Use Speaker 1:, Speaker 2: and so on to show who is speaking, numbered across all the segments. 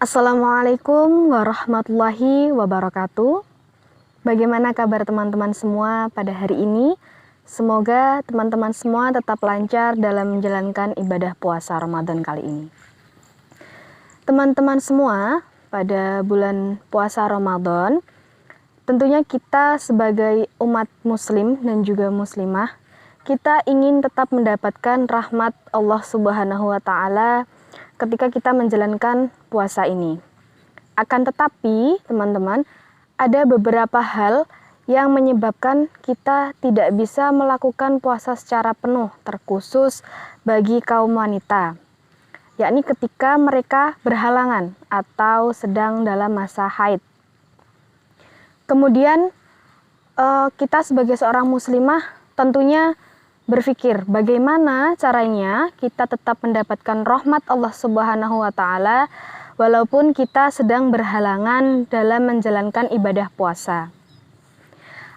Speaker 1: Assalamualaikum warahmatullahi wabarakatuh. Bagaimana kabar teman-teman semua pada hari ini? Semoga teman-teman semua tetap lancar dalam menjalankan ibadah puasa Ramadan kali ini. Teman-teman semua, pada bulan puasa Ramadan, tentunya kita sebagai umat muslim dan juga muslimah, kita ingin tetap mendapatkan rahmat Allah Subhanahu wa Ta'ala ketika kita menjalankan puasa ini. Akan tetapi, teman-teman, ada beberapa hal yang menyebabkan kita tidak bisa melakukan puasa secara penuh, terkhusus bagi kaum wanita, yakni ketika mereka berhalangan atau sedang dalam masa haid. Kemudian kita sebagai seorang muslimah tentunya berpikir bagaimana caranya kita tetap mendapatkan rahmat Allah Subhanahu wa Ta'ala walaupun kita sedang berhalangan dalam menjalankan ibadah puasa.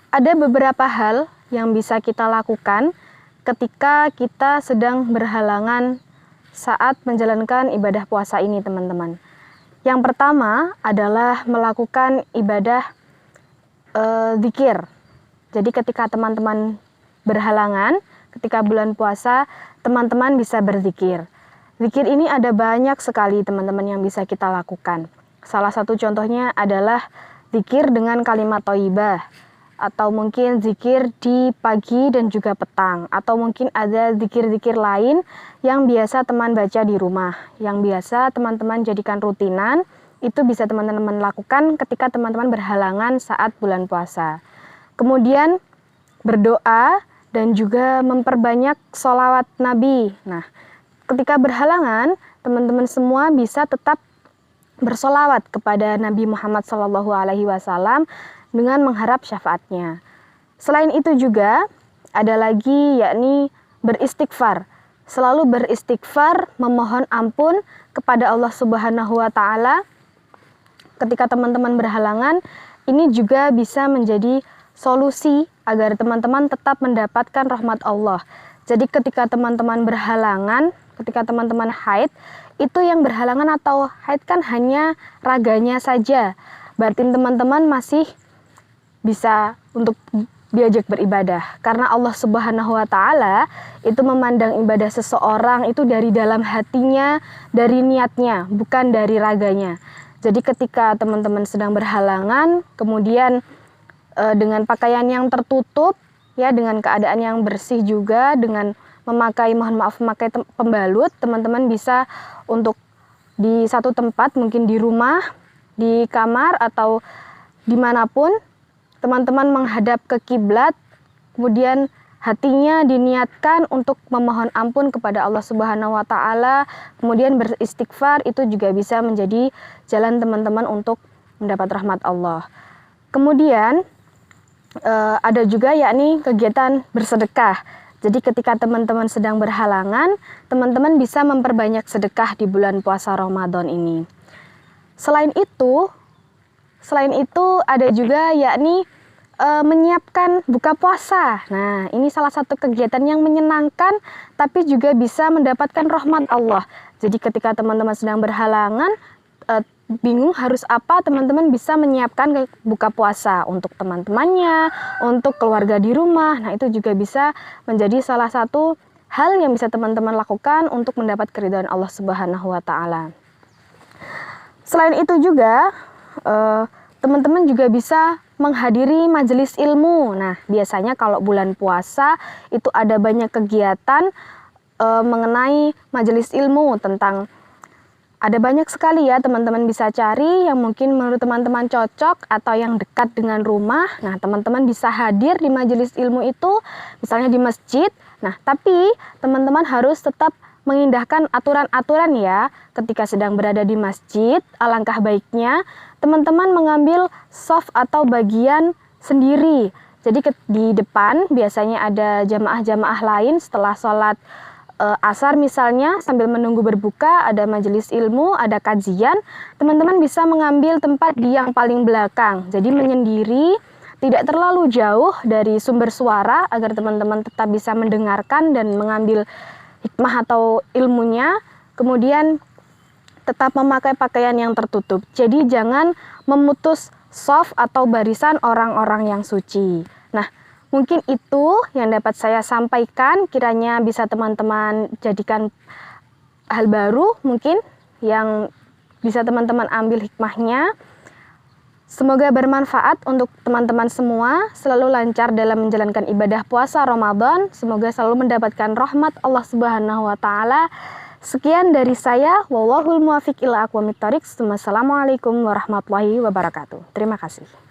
Speaker 1: Ada beberapa hal yang bisa kita lakukan ketika kita sedang berhalangan saat menjalankan ibadah puasa ini, teman-teman. Yang pertama adalah melakukan ibadah zikir. Jadi ketika teman-teman berhalangan, ketika bulan puasa, teman-teman bisa berzikir. Zikir ini ada banyak sekali teman-teman yang bisa kita lakukan. Salah satu contohnya adalah zikir dengan kalimat thayyibah, atau mungkin zikir di pagi dan juga petang, atau mungkin ada zikir-zikir lain yang biasa teman baca di rumah, yang biasa teman-teman jadikan rutinan. Itu bisa teman-teman lakukan ketika teman-teman berhalangan saat bulan puasa. Kemudian berdoa dan juga memperbanyak sholawat Nabi. Nah, ketika berhalangan, teman-teman semua bisa tetap bersolawat kepada Nabi Muhammad SAW dengan mengharap syafaatnya. Selain itu juga ada lagi yakni beristighfar. Selalu beristighfar, memohon ampun kepada Allah Subhanahu wa Ta'ala ketika teman-teman berhalangan. Ini juga bisa menjadi solusi agar teman-teman tetap mendapatkan rahmat Allah. Jadi ketika teman-teman berhalangan, ketika teman-teman haid, itu yang berhalangan atau haid kan hanya raganya saja. Batin teman-teman masih bisa untuk diajak beribadah. Karena Allah Subhanahu wa Ta'ala itu memandang ibadah seseorang itu dari dalam hatinya, dari niatnya, bukan dari raganya. Jadi ketika teman-teman sedang berhalangan, kemudian dengan pakaian yang tertutup, ya, dengan keadaan yang bersih juga, dengan memakai pembalut, teman-teman bisa untuk di satu tempat, mungkin di rumah, di kamar, atau dimanapun, teman-teman menghadap ke kiblat, kemudian hatinya diniatkan untuk memohon ampun kepada Allah Subhanahu wa Ta'ala, kemudian beristighfar. Itu juga bisa menjadi jalan teman-teman untuk mendapat rahmat Allah. Kemudian ada juga yakni kegiatan bersedekah. Jadi ketika teman-teman sedang berhalangan, teman-teman bisa memperbanyak sedekah di bulan puasa Ramadan ini. Selain itu ada juga yakni menyiapkan buka puasa. Nah, ini salah satu kegiatan yang menyenangkan tapi juga bisa mendapatkan rahmat Allah. Jadi ketika teman-teman sedang berhalangan, bingung harus apa, teman-teman bisa menyiapkan buka puasa untuk teman-temannya, untuk keluarga di rumah. Nah, itu juga bisa menjadi salah satu hal yang bisa teman-teman lakukan untuk mendapat keridhaan Allah Subhanahu wa Ta'ala. Selain itu juga teman-teman juga bisa menghadiri majelis ilmu. Nah, biasanya kalau bulan puasa itu ada banyak kegiatan mengenai majelis ilmu, tentang ada banyak sekali ya, teman-teman bisa cari yang mungkin menurut teman-teman cocok atau yang dekat dengan rumah. Nah, teman-teman bisa hadir di majelis ilmu itu, misalnya di masjid. Nah, tapi teman-teman harus tetap mengindahkan aturan-aturan ya. Ketika sedang berada di masjid, alangkah baiknya teman-teman mengambil shaf atau bagian sendiri. Jadi di depan biasanya ada jamaah-jamaah lain setelah sholat asar misalnya, sambil menunggu berbuka, ada majelis ilmu, ada kajian, teman-teman bisa mengambil tempat di yang paling belakang. Jadi menyendiri, tidak terlalu jauh dari sumber suara agar teman-teman tetap bisa mendengarkan dan mengambil hikmah atau ilmunya. Kemudian tetap memakai pakaian yang tertutup. Jadi jangan memutus shaf atau barisan orang-orang yang suci. Nah, mungkin itu yang dapat saya sampaikan, kiranya bisa teman-teman jadikan hal baru mungkin yang bisa teman-teman ambil hikmahnya. Semoga bermanfaat untuk teman-teman semua, selalu lancar dalam menjalankan ibadah puasa Ramadan. Semoga selalu mendapatkan rahmat Allah Subhanahu wa taala. Sekian dari saya, wallahul muwaffiq ila aqwamit thoriq. Wassalamualaikum warahmatullahi wabarakatuh. Terima kasih.